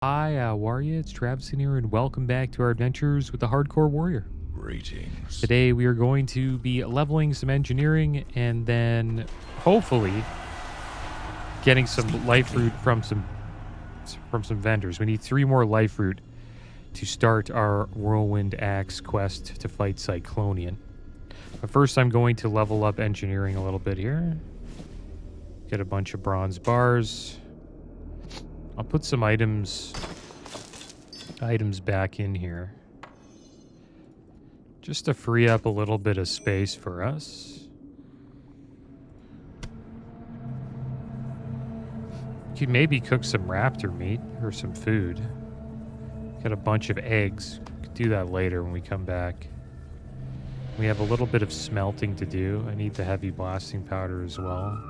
Hi, how are you? It's Travis in here, and welcome back to our adventures with the Hardcore Warrior. Greetings. Today we are going to be leveling some engineering and then hopefully getting some life root from some vendors. We need 3 more life root to start our Whirlwind Axe quest to fight Cyclonian. But first I'm going to level up engineering a little bit here. Get a bunch of bronze bars. I'll put some items back in here just to free up a little bit of space for us. Could maybe cook some raptor meat or some food. Got a bunch of eggs. Could do that later when we come back. We have a little bit of smelting to do. I need the heavy blasting powder as well.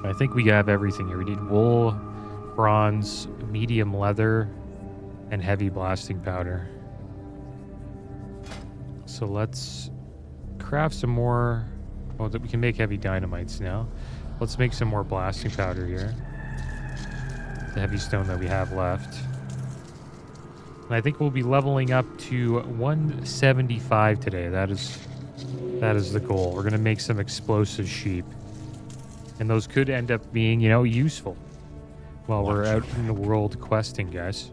I think we have everything here. We need wool, bronze, medium leather, and heavy blasting powder. So let's craft some more. Oh, we can make heavy dynamites now. Let's make some more blasting powder here. The heavy stone that we have left. And I think we'll be leveling up to 175 today. That is the goal. We're going to make some explosive sheep. And those could end up being, you know, useful while we're out in the world questing, guys.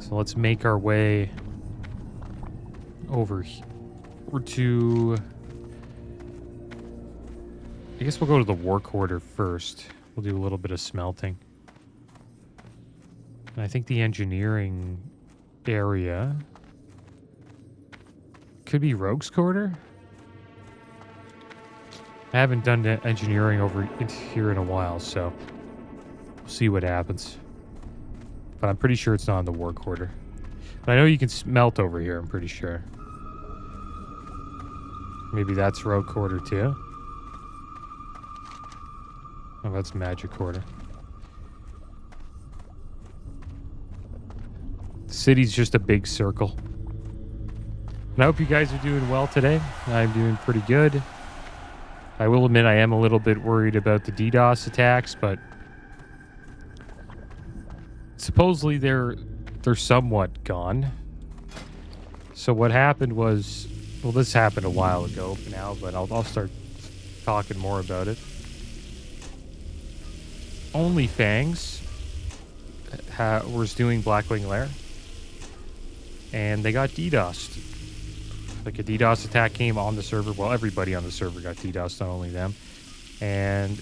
So let's make our way over to... I guess we'll go to the war quarter first. We'll do a little bit of smelting. And I think the engineering area could be Rogue's Quarter. I haven't done engineering over here in a while, so we'll see what happens. But I'm pretty sure it's not in the war quarter. But I know you can smelt over here, I'm pretty sure. Maybe that's Rogue Quarter too. Oh, that's Magic Quarter. The city's just a big circle. And I hope you guys are doing well today. I'm doing pretty good. I will admit I am a little bit worried about the DDoS attacks, but supposedly they're somewhat gone. So what happened was, well, this happened a while ago now, but I'll start talking more about it. OnlyFangs was doing Blackwing Lair, and they got DDoSed. Like a DDoS attack came on the server. Well, everybody on the server got DDoSed, not only them. And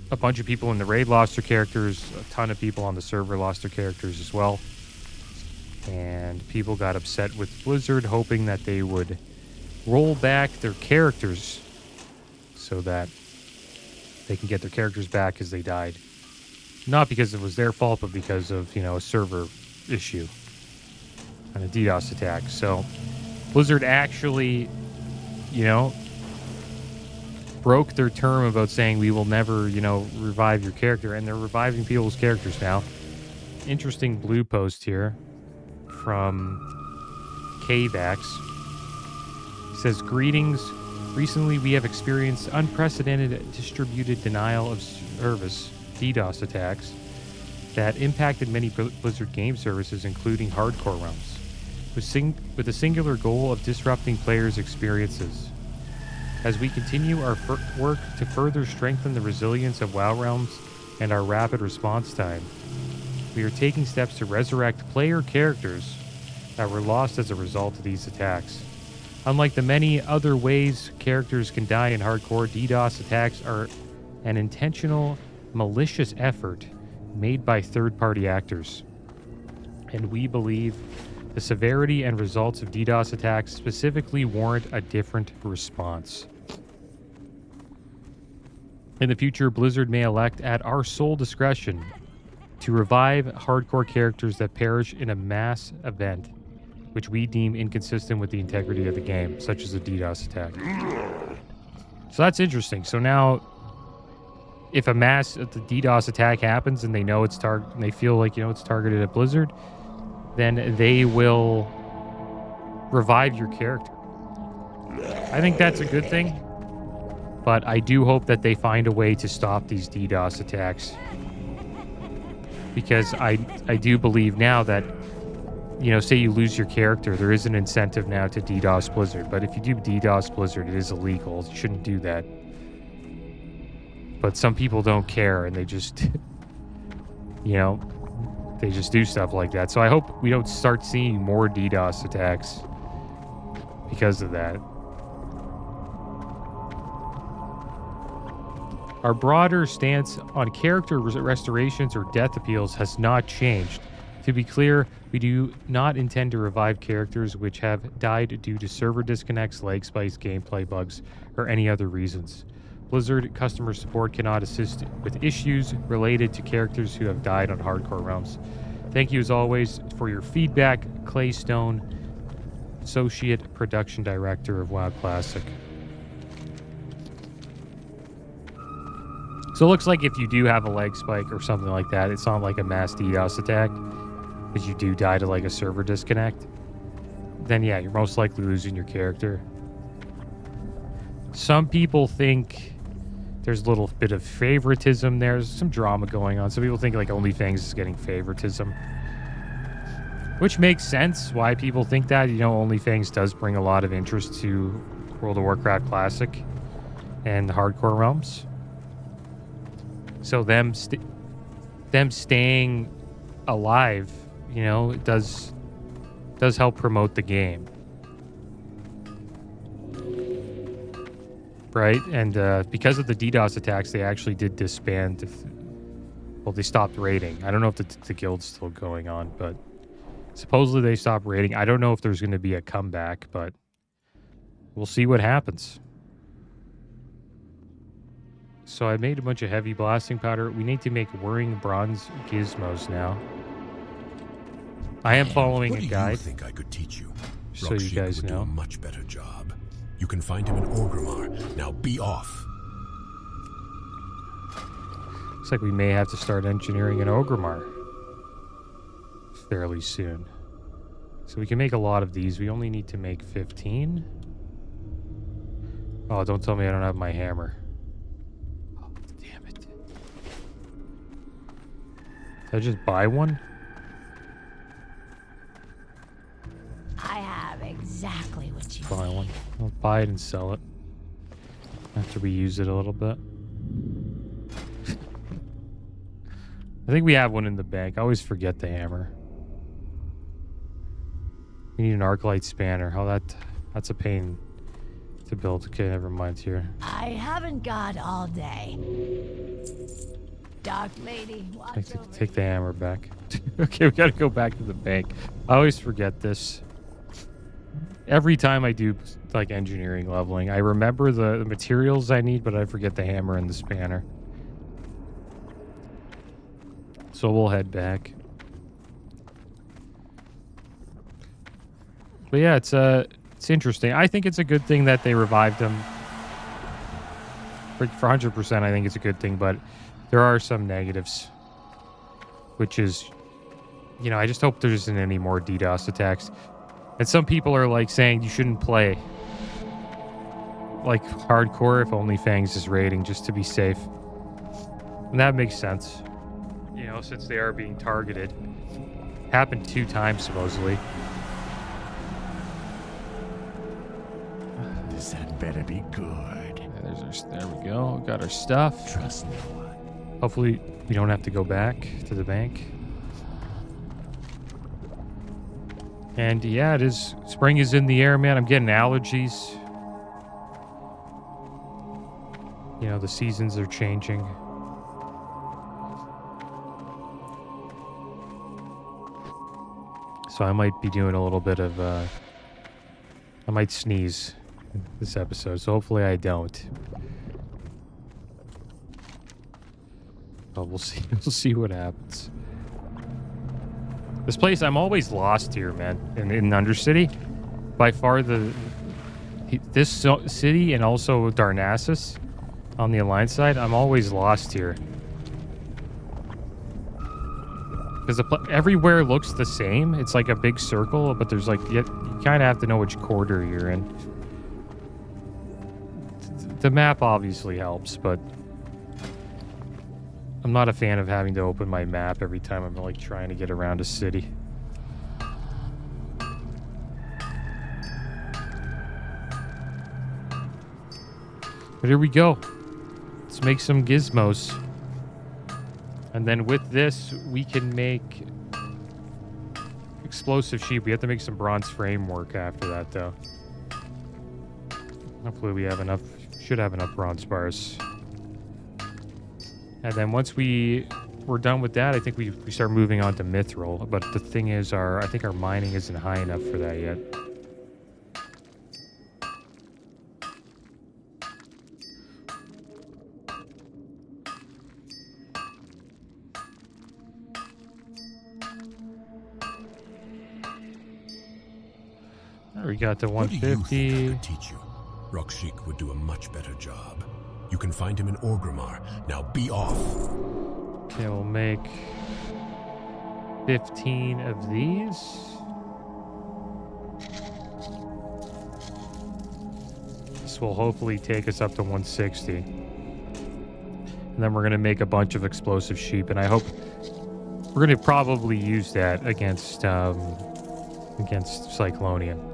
a bunch of people in the raid lost their characters. A ton of people on the server lost their characters as well. And people got upset with Blizzard, hoping that they would roll back their characters so that they can get their characters back as they died. Not because it was their fault, but because of, you know, a server issue and a DDoS attack. So Blizzard actually, you know, broke their term about saying we will never, you know, revive your character, and they're reviving people's characters now. Interesting blue post here from Kvax. It says, "Greetings. Recently we have experienced unprecedented distributed denial of service DDoS attacks that impacted many Blizzard game services, including hardcore realms, with the singular goal of disrupting players' experiences. As we continue our work to further strengthen the resilience of WoW realms and our rapid response time, we are taking steps to resurrect player characters that were lost as a result of these attacks. Unlike the many other ways characters can die in hardcore, DDoS attacks are an intentional, malicious effort made by third-party actors. And we believe the severity and results of DDoS attacks specifically warrant a different response. In the future, Blizzard may elect at our sole discretion to revive hardcore characters that perish in a mass event, which we deem inconsistent with the integrity of the game, such as a DDoS attack." So that's interesting. So now, if the DDoS attack happens and they know it's and they feel like, you know, it's targeted at Blizzard, then they will revive your character. I think that's a good thing, But I do hope that they find a way to stop these DDoS attacks. Because I do believe now that, you know, say you lose your character, there is an incentive now to DDoS Blizzard. But if you do DDoS Blizzard, it is illegal. You shouldn't do that. But some people don't care, and they just, you know, they just do stuff like that. So I hope we don't start seeing more DDoS attacks because of that. Our broader stance on character restorations or death appeals has not changed. To be clear, we do not intend to revive characters which have died due to server disconnects, lag spikes, gameplay bugs, or any other reasons. Blizzard customer support cannot assist with issues related to characters who have died on hardcore realms. Thank you as always for your feedback, Claystone, Associate Production Director of WoW Classic. So it looks like if you do have a leg spike or something like that, it's not like a mass DDoS attack, because you do die to like a server disconnect, then yeah, you're most likely losing your character. Some people think there's a little bit of favoritism there. There's some drama going on. Some people think like OnlyFans is getting favoritism, which makes sense why people think that. You know, OnlyFans does bring a lot of interest to World of Warcraft Classic and the hardcore realms. So them staying alive, you know, it does help promote the game, right? And because of the DDoS attacks, they actually did disband. Well, they stopped raiding. I don't know if the guild's still going on, but supposedly they stopped raiding. I don't know if there's going to be a comeback, but we'll see what happens. So I made a bunch of heavy blasting powder. We need to make whirring bronze gizmos now. I am following a guide. What do you think I could teach you? So you guys know. Do a much better job. You can find him in Orgrimmar. Now be off. Looks like we may have to start engineering in Orgrimmar fairly soon. So we can make a lot of these. We only need to make 15. Oh, don't tell me I don't have my hammer. Did I just buy one? I have exactly what you buy one. I'll buy it and sell it after we use it a little bit. I think we have one in the bank. I always forget the hammer. We need an arclight spanner. Oh, that's a pain to build. Okay, never mind here. I haven't got all day. Dark lady, take the hammer back. Okay, we gotta go back to the bank. I always forget this. Every time I do like engineering leveling, I remember the materials I need, but I forget the hammer and the spanner. So we'll head back. But yeah, it's interesting. I think it's a good thing that they revived him. For 100%, I think it's a good thing, but there are some negatives, which is, you know, I just hope there isn't any more DDoS attacks. And some people are like saying you shouldn't play like hardcore if OnlyFans is raiding, just to be safe. And that makes sense, you know, since they are being targeted. Happened 2 times supposedly. This had better be good. Yeah, there we go. Got our stuff. Trust no one. Hopefully we don't have to go back to the bank. And yeah, it is. Spring is in the air, man. I'm getting allergies. You know, the seasons are changing. So I might be doing a little bit of, I might sneeze this episode. So hopefully I don't. But we'll see. We'll see what happens. This place, I'm always lost here, man. In Undercity, by far this city and also Darnassus on the Alliance side, I'm always lost here. Because everywhere looks the same. It's like a big circle, but there's like, you kind of have to know which quarter you're in. The map obviously helps, but I'm not a fan of having to open my map every time I'm like trying to get around a city. But here we go. Let's make some gizmos. And then with this, we can make explosive sheep. We have to make some bronze framework after that, though. Hopefully we have enough. Should have enough bronze bars. And then once we're done with that, I think we start moving on to mithril. But the thing is, I think our mining isn't high enough for that yet. We got the 150. What do you think I could teach you? Rockshik would do a much better job. You can find him in Orgrimmar. Now be off. Okay, we'll make 15 of these. This will hopefully take us up to 160. And then we're going to make a bunch of explosive sheep. And I hope we're going to probably use that against Cyclonian.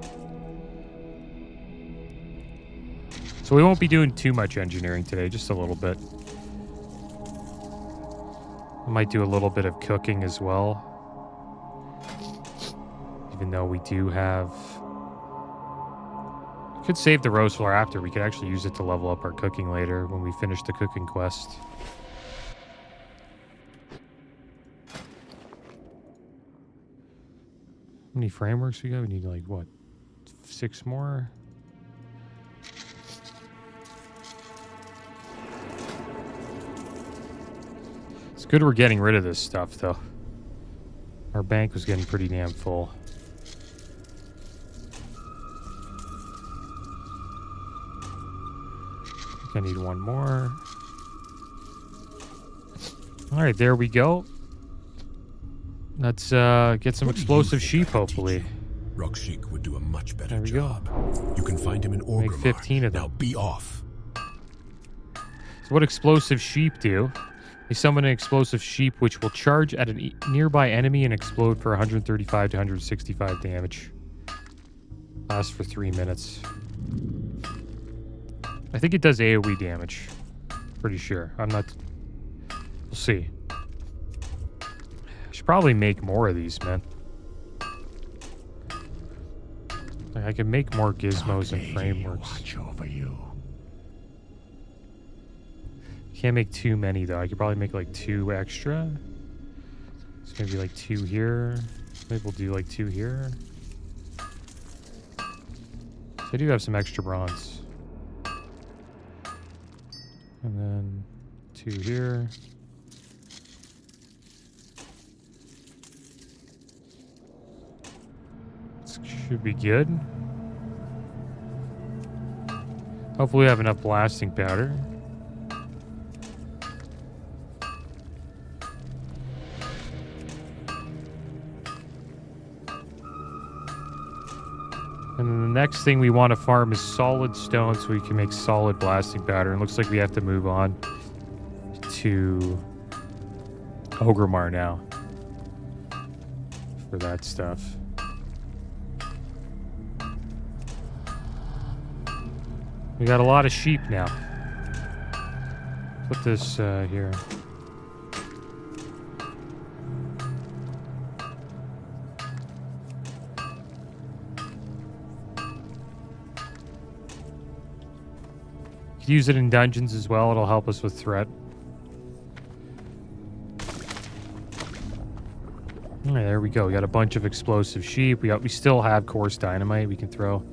So we won't be doing too much engineering today, just a little bit. I might do a little bit of cooking as well. Even though we do have... We could save the roast flour after. We could actually use it to level up our cooking later when we finish the cooking quest. How many frameworks we got? We need like, what, 6 more? It's good we're getting rid of this stuff, though. Our bank was getting pretty damn full. I think I need one more. Alright, there we go. Let's get some explosive sheep, hopefully. Rockshik would do a much better There we job. You can find him in Orgrimmar. Make 15 of them. Now be off. So what explosive sheep do? They summon an explosive sheep which will charge at a nearby enemy and explode for 135 to 165 damage. Lasts for 3 minutes. I think it does AoE damage. Pretty sure. I'm not... We'll see. I should probably make more of these, man. Like, I can make more gizmos and frameworks. Watch over you. Can't make too many, though. I could probably make, like, 2 extra. It's gonna be, like, 2 here. Maybe we'll do, like, 2 here. So I do have some extra bronze. And then 2 here. This should be good. Hopefully we have enough blasting powder. And then the next thing we want to farm is solid stone so we can make solid blasting powder. And it looks like we have to move on to Orgrimmar now for that stuff. We got a lot of sheep now. Put this here. Use it in dungeons as well. It'll help us with threat. All right, there we go. We got a bunch of explosive sheep. We still have coarse dynamite we can throw.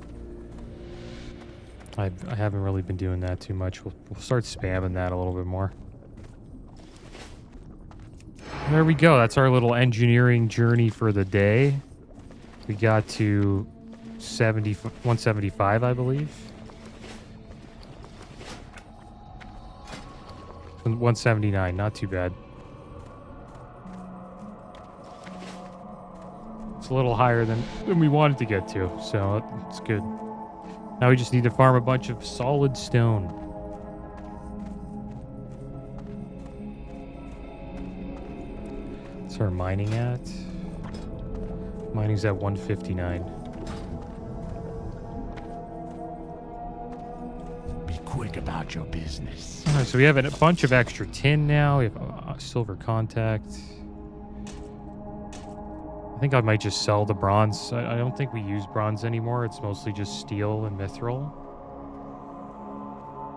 I haven't really been doing that too much. We'll start spamming that a little bit more. There we go. That's our little engineering journey for the day. We got to 175, I believe. 179, not too bad. It's a little higher than we wanted to get to, so it's good. Now we just need to farm a bunch of solid stone. What's our mining at? Mining's at 159. Be quick about your business. All right, so we have a bunch of extra tin now. We have silver contact. I think I might just sell the bronze. I don't think we use bronze anymore. It's mostly just steel and mithril.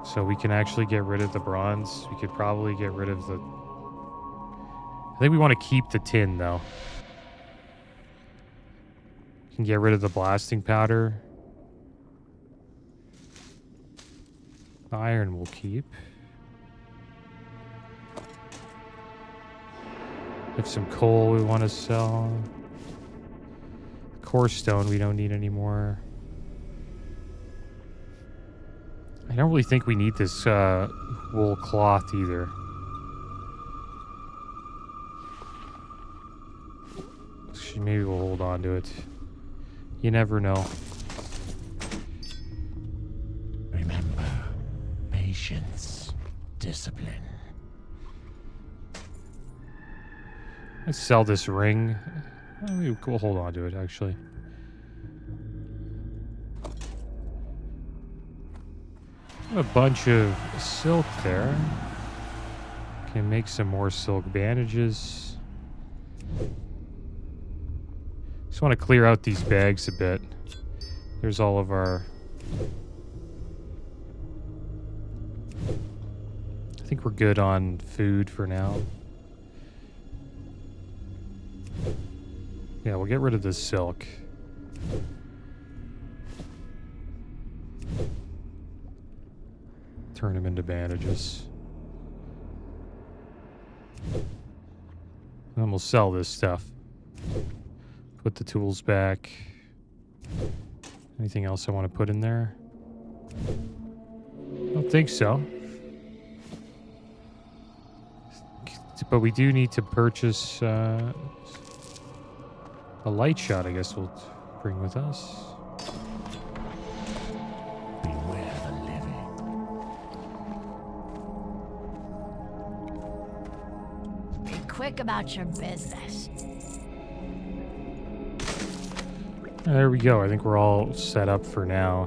So we can actually get rid of the bronze. We could probably get rid of the... I think we want to keep the tin, though. Can get rid of the blasting powder. Iron we'll keep. Have some coal we want to sell. Core stone we don't need anymore. I don't really think we need this wool cloth either. Maybe we'll hold on to it. You never know. Remember, patience, discipline. Let's sell this ring. We'll hold on to it, actually. A bunch of silk there. Can make some more silk bandages. Just want to clear out these bags a bit. There's all of our... I think we're good on food for now. Yeah, we'll get rid of this silk. Turn them into bandages. And then we'll sell this stuff. Put the tools back. Anything else I want to put in there? I don't think so. But we do need to purchase a light shot, I guess we'll bring with us. Beware the living. Be quick about your business. There we go. I think we're all set up for now.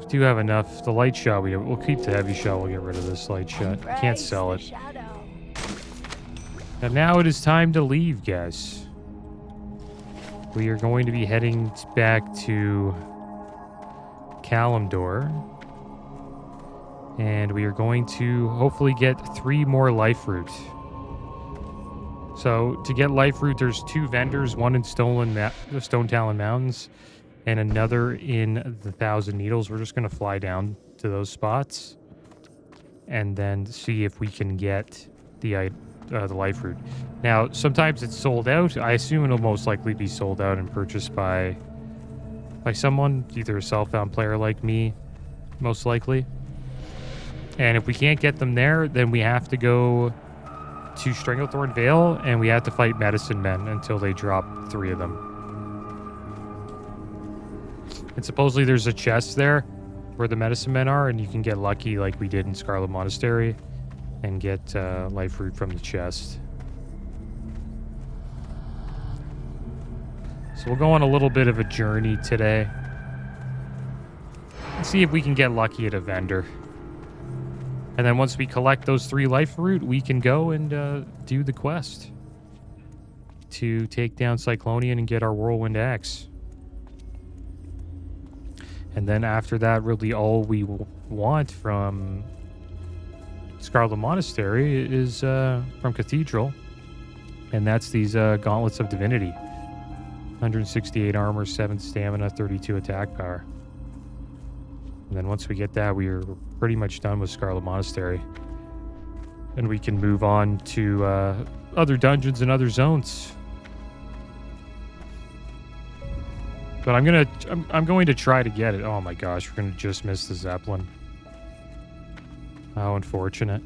We do have enough. The light shot, we'll keep the heavy shot. We'll get rid of this light shot. We can't sell it. And now it is time to leave, guys. We are going to be heading back to Kalimdor. And we are going to hopefully get 3 more life root. So to get life root, there's 2 vendors, one in Stone Talon Mountains and another in the Thousand Needles. We're just going to fly down to those spots and then see if we can get the life root. Now, sometimes it's sold out. I assume it'll most likely be sold out and purchased by someone, either a self-found player like me, most likely. And if we can't get them there, then we have to go to Stranglethorn Vale, and we have to fight medicine men until they drop 3 of them. And supposedly there's a chest there where the medicine men are, and you can get lucky like we did in Scarlet Monastery and get life root from the chest. So we'll go on a little bit of a journey today and see if we can get lucky at a vendor. And then once we collect those 3 life root, we can go and do the quest to take down Cyclonian and get our Whirlwind Axe. And then after that, really all we want from Scarlet Monastery is from Cathedral. And that's these Gauntlets of Divinity. 168 armor, 7 stamina, 32 attack power. And then once we get that, we are pretty much done with Scarlet Monastery. And we can move on to other dungeons and other zones. But I'm going to try to get it. Oh my gosh, we're going to just miss the Zeppelin. How unfortunate.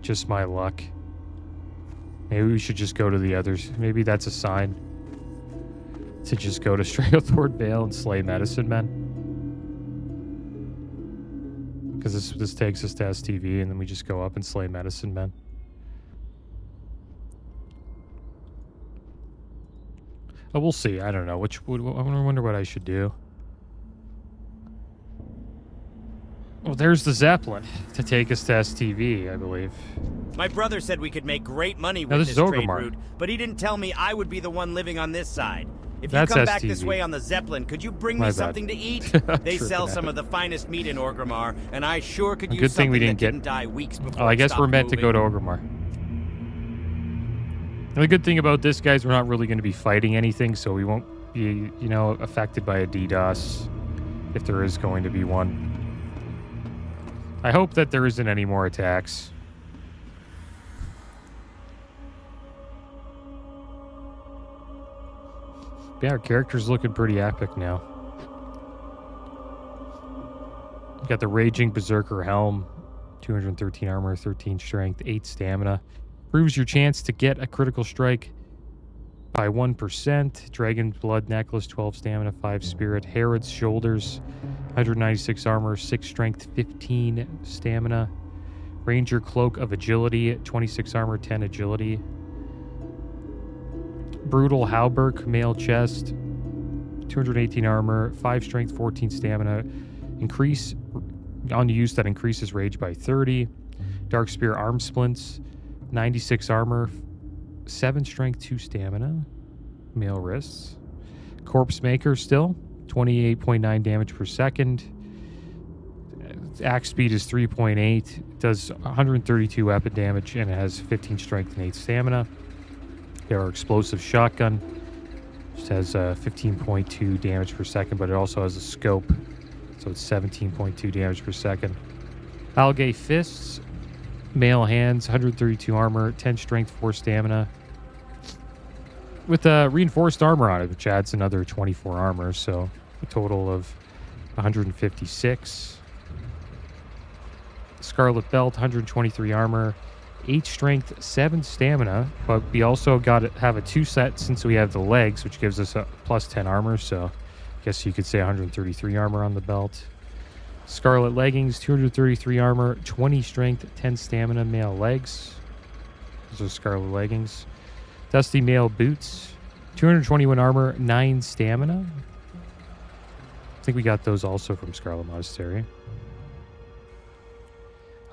Just my luck. Maybe we should just go to the others. Maybe that's a sign to just go to Stranglethorn Vale and slay medicine men. Because this takes us to STV, and then we just go up and slay medicine men. Oh, we'll see. I don't know. I wonder what I should do. Well, there's the Zeppelin to take us to STV, I believe. My brother said we could make great money Now, with this this is trade Orgrimmar. route, but he didn't tell me I would be the one living on this side. If That's you come back this STV. way on the Zeppelin, could you bring My me bad. something to eat? They Tripping sell out. some of the finest meat in Orgrimmar, and I sure could A use good thing we something didn't that get- didn't die weeks before Oh, I it guess we're stopped meant to go to moving. Orgrimmar. And the good thing about this, guys, we're not really going to be fighting anything, so we won't be, you know, affected by a DDoS if there is going to be one. I hope that there isn't any more attacks. Yeah, our character's looking pretty epic now. Got the Raging Berserker Helm, 213 armor, 13 strength, 8 stamina. Proves your chance to get a critical strike by 1%. Dragon Blood Necklace, 12 stamina, 5 spirit. Herod's Shoulders, 196 armor, 6 strength, 15 stamina. Ranger Cloak of Agility, 26 armor, 10 agility. Brutal Hauberk, Mail Chest, 218 armor, 5 strength, 14 stamina. Increase on use that increases rage by 30. Dark Spear Arm Splints, 96 armor, 7 strength, 2 stamina. Mail Wrists. Corpse Maker still, 28.9 damage per second. Axe speed is 3.8. Does 132 weapon damage, and it has 15 strength and 8 stamina. There are explosive shotgun. Just has 15.2 damage per second, but it also has a scope, so it's 17.2 damage per second. Algae Fists, Mail Hands, 132 armor, 10 strength, 4 stamina. With reinforced armor on it, which adds another 24 armor, so a total of 156. Scarlet Belt, 123 armor, 8 strength, 7 stamina, but we also got to have a 2 set since we have the legs, which gives us a plus 10 armor, so I guess you could say 133 armor on the belt. Scarlet Leggings, 233 armor, 20 strength, 10 stamina, male legs. Those are Scarlet Leggings. Dusty Male Boots, 221 armor, 9 stamina. I think we got those also from Scarlet Monastery.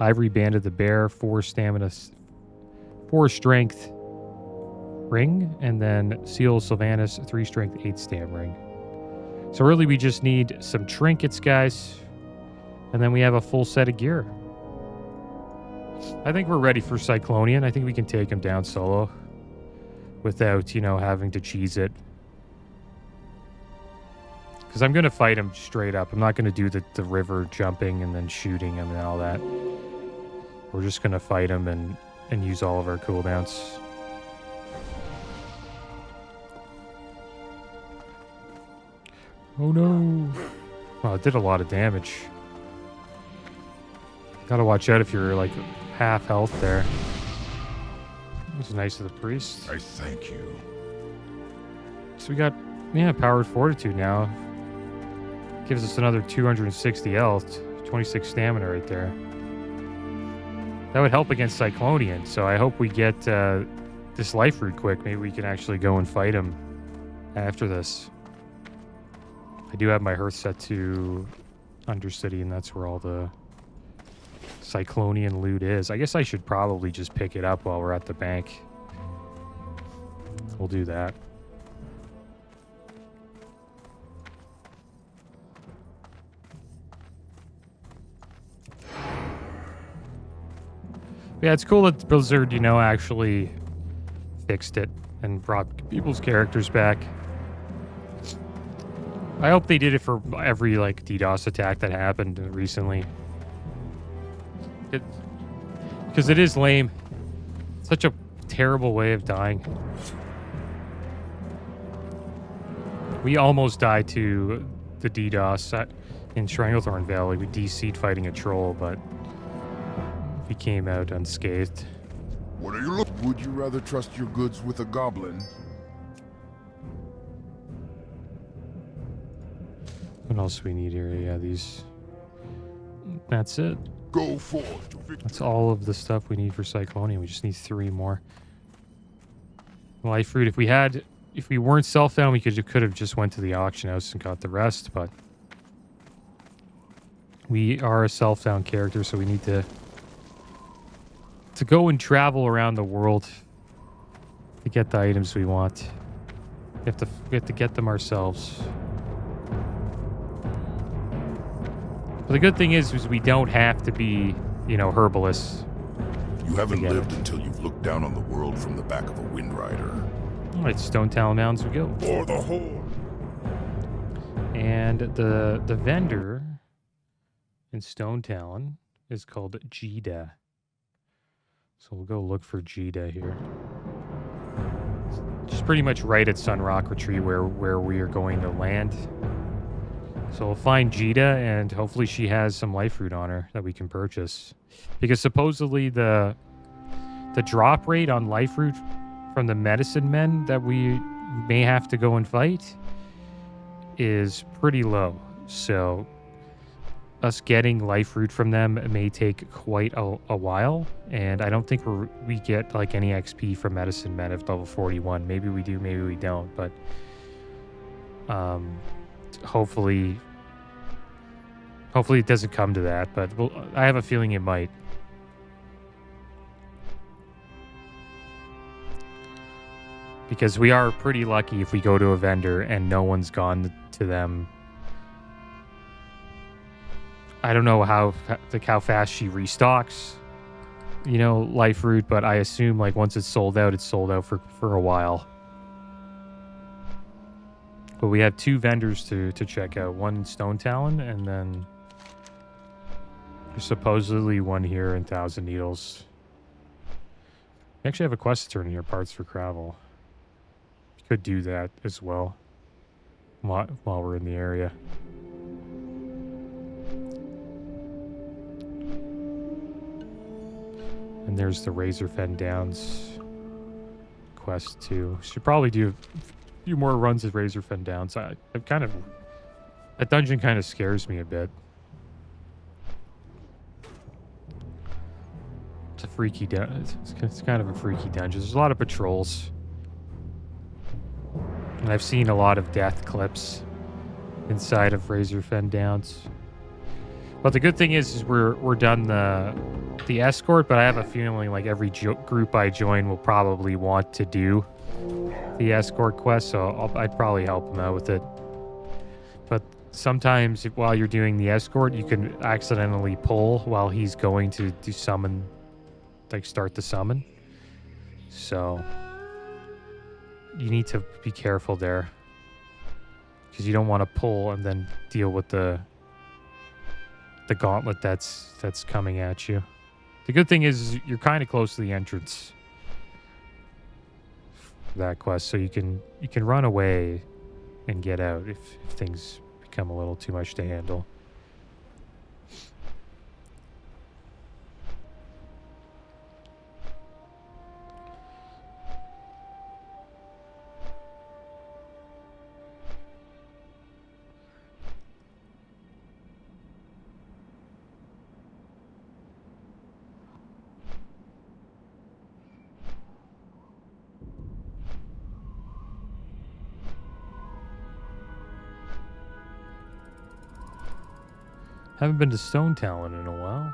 Ivory Banded the Bear, 4 stamina, 4 strength ring, and then Seal Sylvanas, 3 strength, 8 stam ring. So really we just need some trinkets, guys, and then we have a full set of gear. I think we're ready for Cyclonian. I think we can take him down solo without, you know, having to cheese it. Because I'm going to fight him straight up. I'm not going to do the river jumping and then shooting him and all that. We're just going to fight him and use all of our cooldowns. Oh no. Well, it did a lot of damage. Gotta watch out if you're like half health there. It was nice of the priest. I thank you. So we got, yeah, Powered Fortitude now. Gives us another 260 health, 26 stamina right there. That would help against Cyclonian, so I hope we get this life root quick. Maybe we can actually go and fight him after this. I do have my Hearth set to Undercity, and that's where all the Cyclonian loot is. I guess I should probably just pick it up while we're at the bank. We'll do that. Yeah, it's cool that Blizzard, you know, actually fixed it and brought people's characters back. I hope they did it for every, like, DDoS attack that happened recently. Because it is lame. Such a terrible way of dying. We almost died to the DDoS in Stranglethorn Valley. We DC'd fighting a troll, but he came out unscathed. What are you looking? Would you rather trust your goods with a goblin? What else we need here? Yeah, these that's it. Go forth to victory. That's all of the stuff we need for Cyclonia. We just need 3 more. Life fruit. If we weren't self-found, we could have just went to the auction house and got the rest, but we are a self-found character, so we need to go and travel around the world to get the items we want. We have to get them ourselves. But the good thing is we don't have to be, you know, herbalists. You haven't Together. lived until you've looked down on the world from the back of a wind rider. All right, Stone Talon Mounds we go. For the Horde. And the vendor in Stone Talon is called Jida. So we'll go look for Jida here. Just pretty much right at Sunrock Retreat where we are going to land. So we'll find Jida, and hopefully she has some life fruit on her that we can purchase. Because supposedly the drop rate on life fruit from the medicine men that we may have to go and fight is pretty low. So us getting life fruit from them may take quite a while, and I don't think we get like any XP from medicine men at level 41. Maybe we do, maybe we don't, but hopefully it doesn't come to that, but I have a feeling it might. Because we are pretty lucky if we go to a vendor and no one's gone to them. I don't know how fast she restocks, you know, life fruit, but I assume like once it's sold out for a while. But we have 2 vendors to check out. One in Stone Talon, and then there's supposedly one here in Thousand Needles. We actually have a quest to turn in here, parts for Cravel. Could do that as well while we're in the area. And there's the Razorfen Downs quest too. Should probably do a few more runs at Razorfen Downs. That dungeon kind of scares me a bit. It's a freaky it's kind of a freaky dungeon. There's a lot of patrols. And I've seen a lot of death clips inside of Razorfen Downs. But the good thing is we're done the escort, but I have a feeling like every group I join will probably want to do the escort quest, so I'd probably help them out with it. But sometimes while you're doing the escort, you can accidentally pull while he's going to do summon, like start the summon. So you need to be careful there, because you don't want to pull and then deal with the gauntlet that's coming at you. The good thing is you're kind of close to the entrance for that quest, so you can run away and get out if things become a little too much to handle. Haven't been to Stone Talon in a while.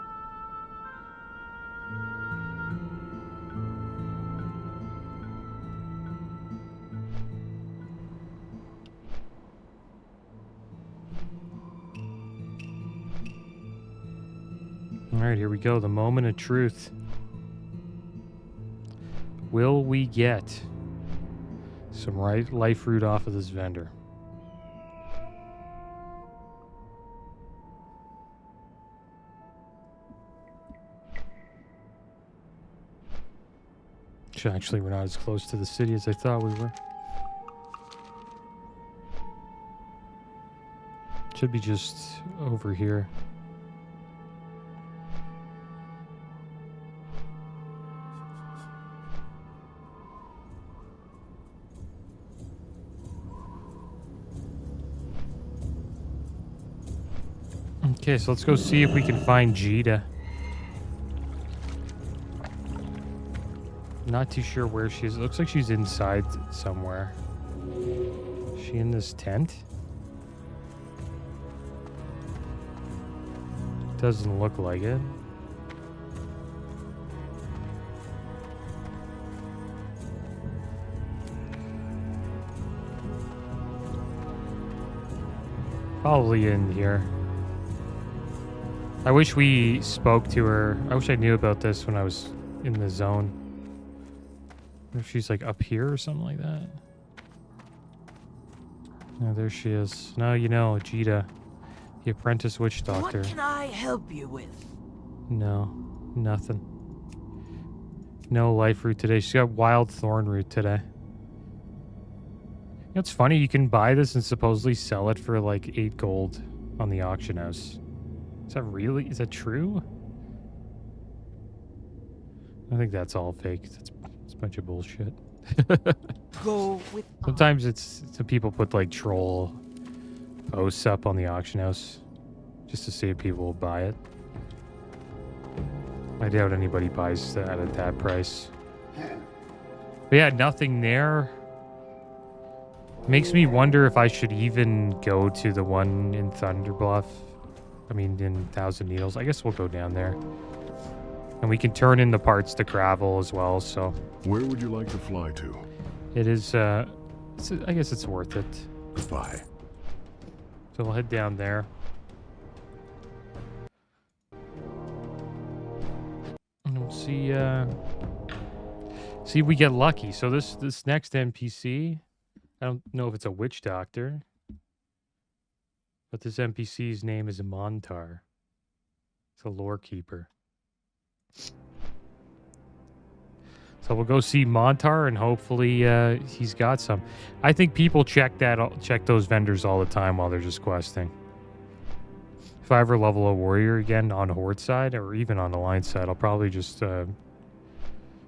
All right, here we go. The moment of truth. Will we get some life fruit off of this vendor? Actually, we're not as close to the city as I thought we were. Should be just over here. Okay, so let's go see if we can find Jita. Not too sure where she is. It looks like she's inside somewhere. Is she in this tent? Doesn't look like it. Probably in here. I wish we spoke to her. I wish I knew about this when I was in the zone. I wonder if she's like up here or something like that. Oh, there she is. Now you know, Jita, the apprentice witch doctor. What can I help you with? No, nothing. No life root today. She's got wild thorn root today. You know, it's funny, you can buy this and supposedly sell it for like 8 gold on the auction house. Is that really? Is that true? I think that's all fake. It's a bunch of bullshit. Go with. Sometimes some people put like troll posts up on the auction house just to see if people will buy it. I doubt anybody buys that at that price. But yeah, nothing there. Makes me wonder if I should even go to the one in Thunderbluff. I mean, in Thousand Needles. I guess we'll go down there. And we can turn in the parts to gravel as well, so... Where would you like to fly to? It is, I guess it's worth it. Goodbye. So we'll head down there. And we'll see, see if we get lucky. So this next NPC... I don't know if it's a witch doctor, but this NPC's name is Montar. It's a lore keeper. So we'll go see Montar and hopefully he's got some. I think people check those vendors all the time while they're just questing. If I ever level a warrior again on Horde side or even on Alliance side, I'll probably just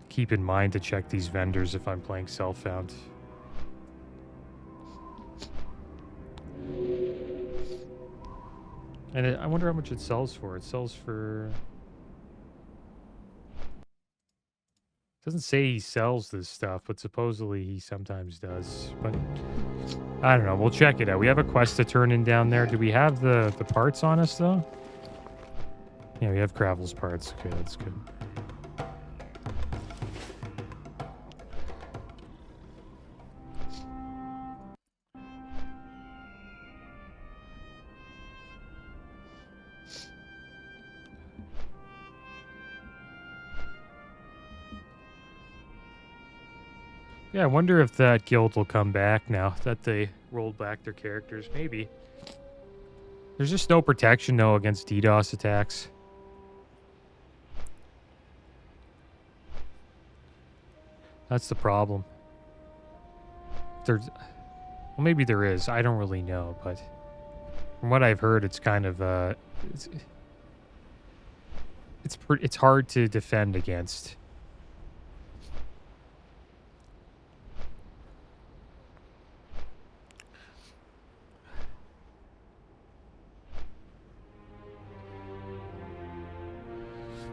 keep in mind to check these vendors if I'm playing self-found. And I wonder how much it sells for. It sells for... It doesn't say he sells this stuff, but supposedly he sometimes does. But I don't know. We'll check it out. We have a quest to turn in down there. Do we have the parts on us, though? Yeah, we have Gravel's parts. Okay, that's good. Yeah, I wonder if that guild will come back now that they rolled back their characters. Maybe. There's just no protection, though, against DDoS attacks. That's the problem. Well, maybe there is. I don't really know, but from what I've heard, it's kind of it's hard to defend against.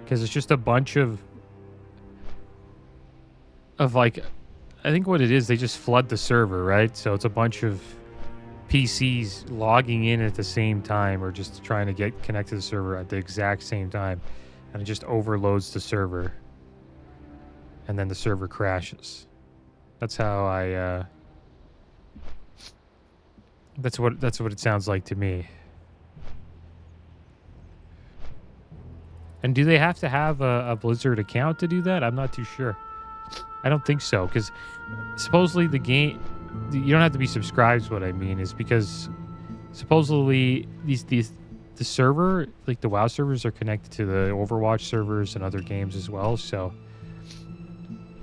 Because it's just a bunch of like, I think what it is, they just flood the server, right? So it's a bunch of PCs logging in at the same time or just trying to get connected to the server at the exact same time. And it just overloads the server. And then the server crashes. That's how that's what it sounds like to me. And do they have to have a Blizzard account to do that? I'm not too sure. I don't think so, because supposedly the game... You don't have to be subscribed, is what I mean, is because supposedly the server, like the WoW servers, are connected to the Overwatch servers and other games as well, so...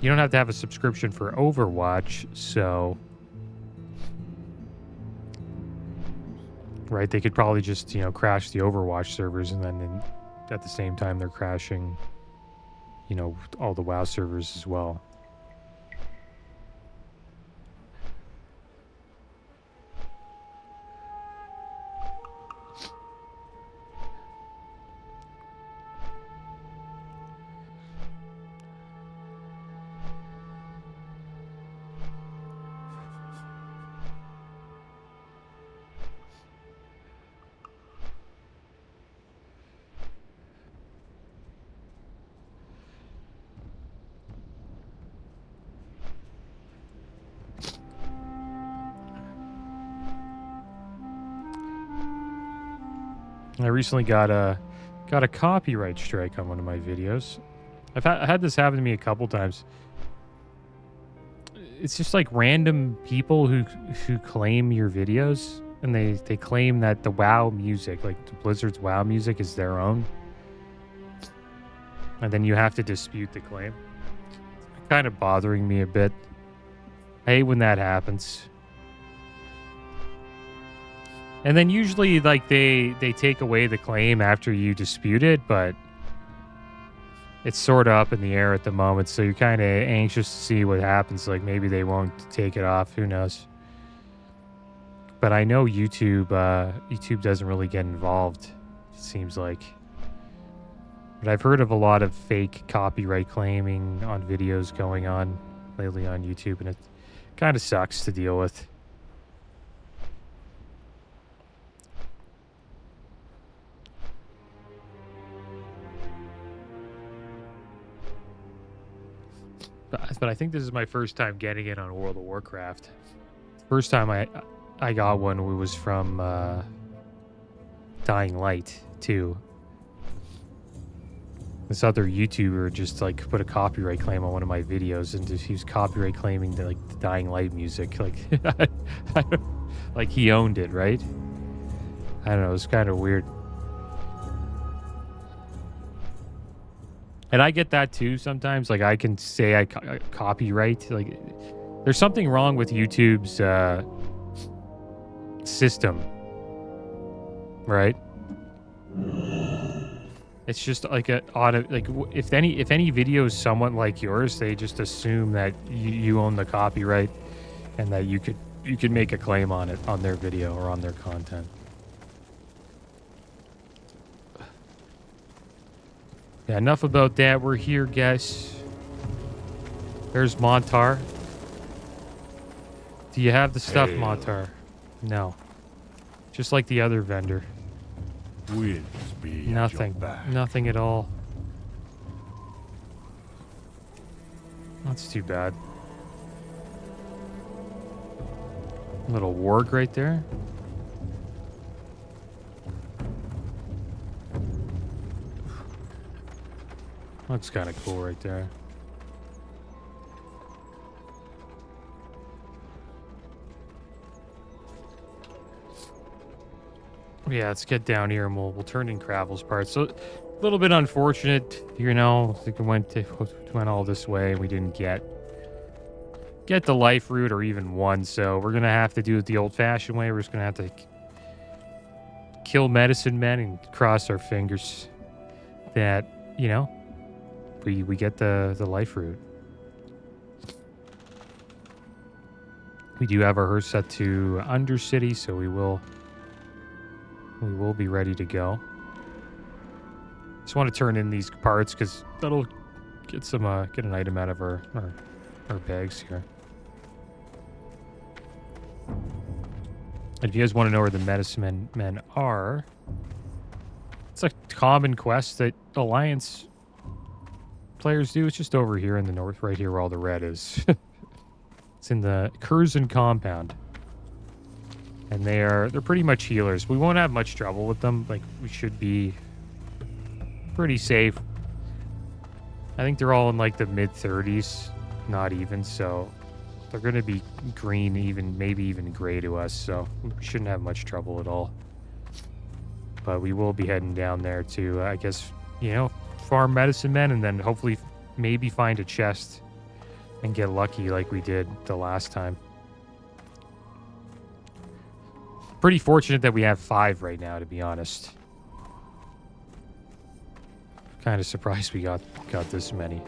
You don't have to have a subscription for Overwatch, so... Right, they could probably just, crash the Overwatch servers and then... At the same time, they're crashing, all the WoW servers as well. I recently got a copyright strike on one of my videos. I had this happen to me a couple times. It's just like random people who claim your videos, and they claim that the WoW music, like the Blizzard's WoW music, is their own, and then you have to dispute the claim. It's kind of bothering me a bit. I hate when that happens. And then usually, like, they take away the claim after you dispute it, but it's sort of up in the air at the moment, so you're kind of anxious to see what happens. Like, maybe they won't take it off. Who knows? But I know YouTube doesn't really get involved, it seems like. But I've heard of a lot of fake copyright claiming on videos going on lately on YouTube, and it kind of sucks to deal with. But I think this is my first time getting it on World of Warcraft. First time I got one was from Dying Light 2. This other YouTuber just like put a copyright claim on one of my videos, and he was copyright claiming the Dying Light music. Like, like he owned it, right? I don't know. It's kind of weird. And I get that too sometimes. Like, I can say I copyright. Like, there's something wrong with YouTube's system, right? It's just like if any video is somewhat like yours, they just assume that you own the copyright, and that you could make a claim on it, on their video or on their content. Yeah, enough about that. We're here, guys. There's Montar. Do you have the stuff, Montar? No. Just like the other vendor. Winds be Nothing. at your back. Nothing at all. That's too bad. Little warg right there. Looks kind of cool right there. Yeah, let's get down here and we'll turn in Cravel's parts. So, a little bit unfortunate, you know. I think we went all this way and we didn't get the life root or even one. So we're gonna have to do it the old-fashioned way. We're just gonna have to kill medicine men and cross our fingers that, you know, we get the life root. We do have our hearse set to Undercity, so we will be ready to go. Just want to turn in these parts because that'll get an item out of our bags here. And if you guys want to know where the medicine men are, it's a common quest that Alliance players do. It's just over here in the north, right here where all the red is. It's in the Curzon compound. And they're pretty much healers. We won't have much trouble with them. Like, we should be pretty safe. I think they're all in like the mid-30s, not even, so they're going to be green, even maybe even gray to us, so we shouldn't have much trouble at all. But we will be heading down there to, I guess, you know, farm medicine men, and then hopefully maybe find a chest and get lucky like we did the last time. Pretty fortunate that we have 5 right now, to be honest. Kind of surprised we got this many.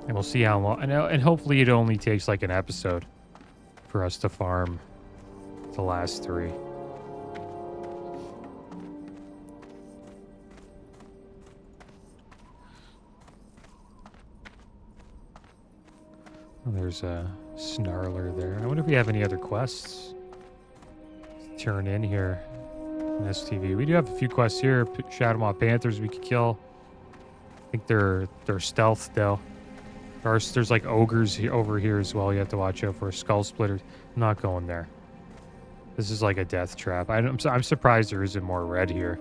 And we'll see how long. And hopefully it only takes like an episode for us to farm the last 3. Oh, there's a snarler there. I wonder if we have any other quests to turn in here in STV. We do have a few quests here. Shadowmaw Panthers we could kill. I think they're stealth though. There's like ogres over here as well. You have to watch out for. Skull Splitters. I'm not going there. This is like a death trap. I'm surprised there isn't more red here.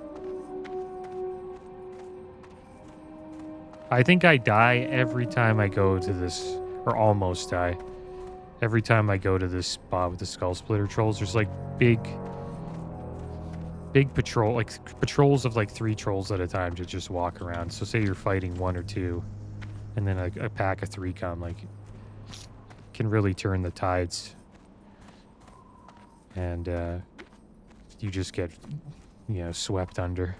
I think I die every time I go to this, or almost die. Every time I go to this spot with the Skull Splitter trolls, there's like big patrol, like patrols of like 3 trolls at a time to just walk around. So say you're fighting 1 or 2, and then a pack of 3 come, like, can really turn the tides. And you just get, you know, swept under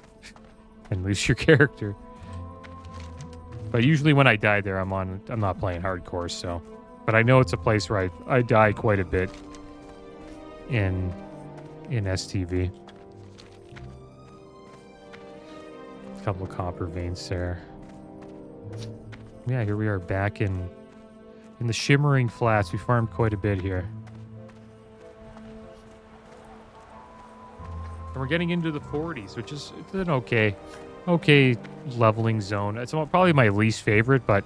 and lose your character. But usually when I die there, I'm not playing hardcore, so. But I know it's a place where I die quite a bit in STV. A couple of copper veins there. Yeah, here we are back in the Shimmering Flats. We farmed quite a bit here. And we're getting into the 40s, which is an okay leveling zone. It's probably my least favorite, but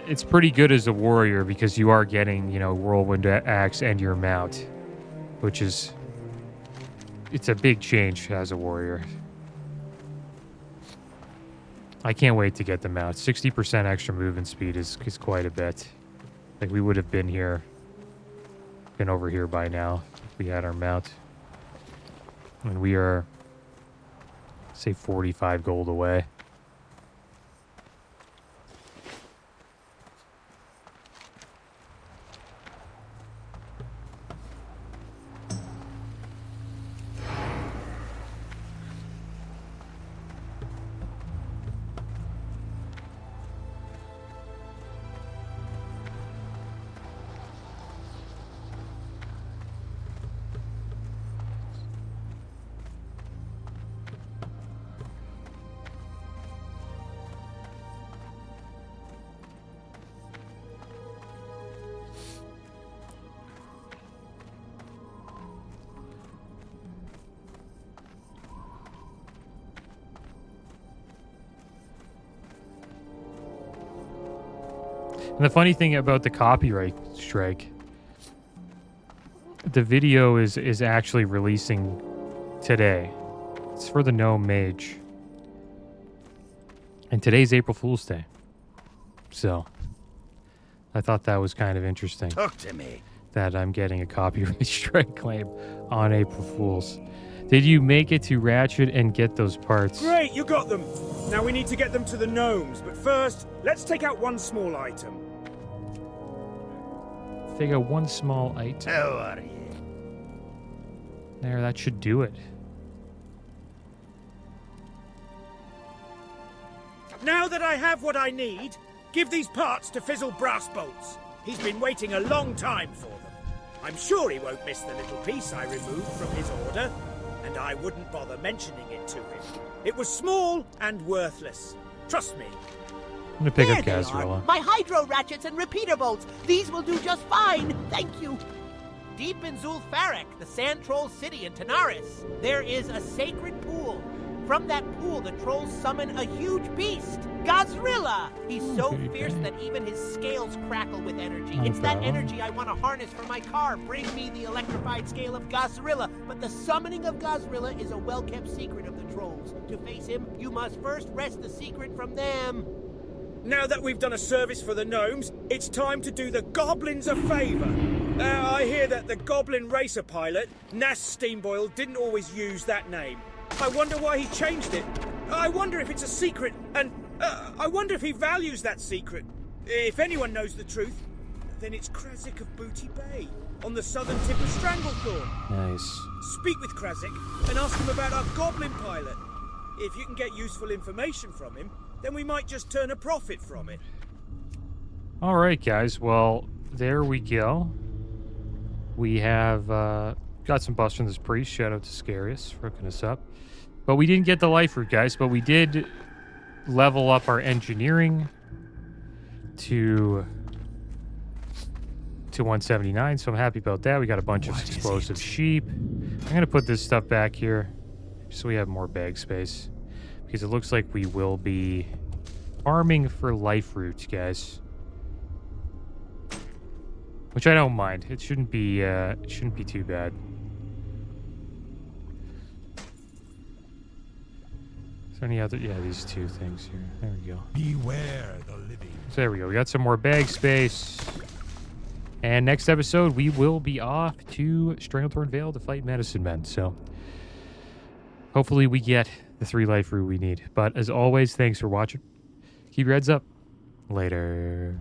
it's pretty good as a warrior because you are getting, you know, Whirlwind Axe and your mount, which is, it's a big change as a warrior. I can't wait to get the mount. 60% extra movement speed is quite a bit. Like, we would have been over here by now if we had our mount. And we are, say, 45 gold away. And the funny thing about the copyright strike, the video is actually releasing today. It's for the Gnome Mage. And today's April Fool's Day. So, I thought that was kind of interesting. Talk to me. That I'm getting a copyright strike claim on April Fool's. Did you make it to Ratchet and get those parts? Great, you got them. Now we need to get them to the gnomes, but first, let's take out one small item. Take out one small item. How are you? There, that should do it. Now that I have what I need, give these parts to Fizzle Brass Bolts. He's been waiting a long time for them. I'm sure he won't miss the little piece I removed from his order, and I wouldn't bother mentioning it to him. It was small and worthless. Trust me. I'm gonna pick There up they are, Gazrilla. my hydro ratchets and repeater bolts. These will do just fine, thank you. Deep in Zul'Farrak, the Sand Troll City in Tanaris, there is a sacred pool. From that pool, the trolls summon a huge beast, Gazrilla. He's so pretty fierce big. that even his scales crackle with energy. Not It's that bad. energy I want to harness for my car. Bring me the electrified scale of Gazrilla. But the summoning of Gazrilla is a well-kept secret of the trolls. To face him, you must first wrest the secret from them. Now that we've done a service for the gnomes, it's time to do the goblins a favor. I hear that the goblin racer pilot, Nas Steamboil, didn't always use that name. I wonder why he changed it. I wonder if it's a secret, and I wonder if he values that secret. If anyone knows the truth, then it's Krazik of Booty Bay, on the southern tip of Stranglethorn. Nice. Speak with Krazik and ask him about our goblin pilot. If you can get useful information from him, then we might just turn a profit from it. All right, guys. Well, there we go. We have got some buffs from this priest. Shout out to Scarius for hooking us up. But we didn't get the life root, guys. But we did level up our engineering to 179. So I'm happy about that. We got a bunch of explosive sheep. I'm going to put this stuff back here so we have more bag space. Because it looks like we will be farming for life roots, guys. which I don't mind. It shouldn't be too bad. Is there any other? Yeah, these two things here. There we go. Beware the living. So there we go. We got some more bag space. And next episode, we will be off to Stranglethorn Vale to fight Medicine Men. So hopefully we get the 3 life root we need. But as always, thanks for watching. Keep your heads up. Later.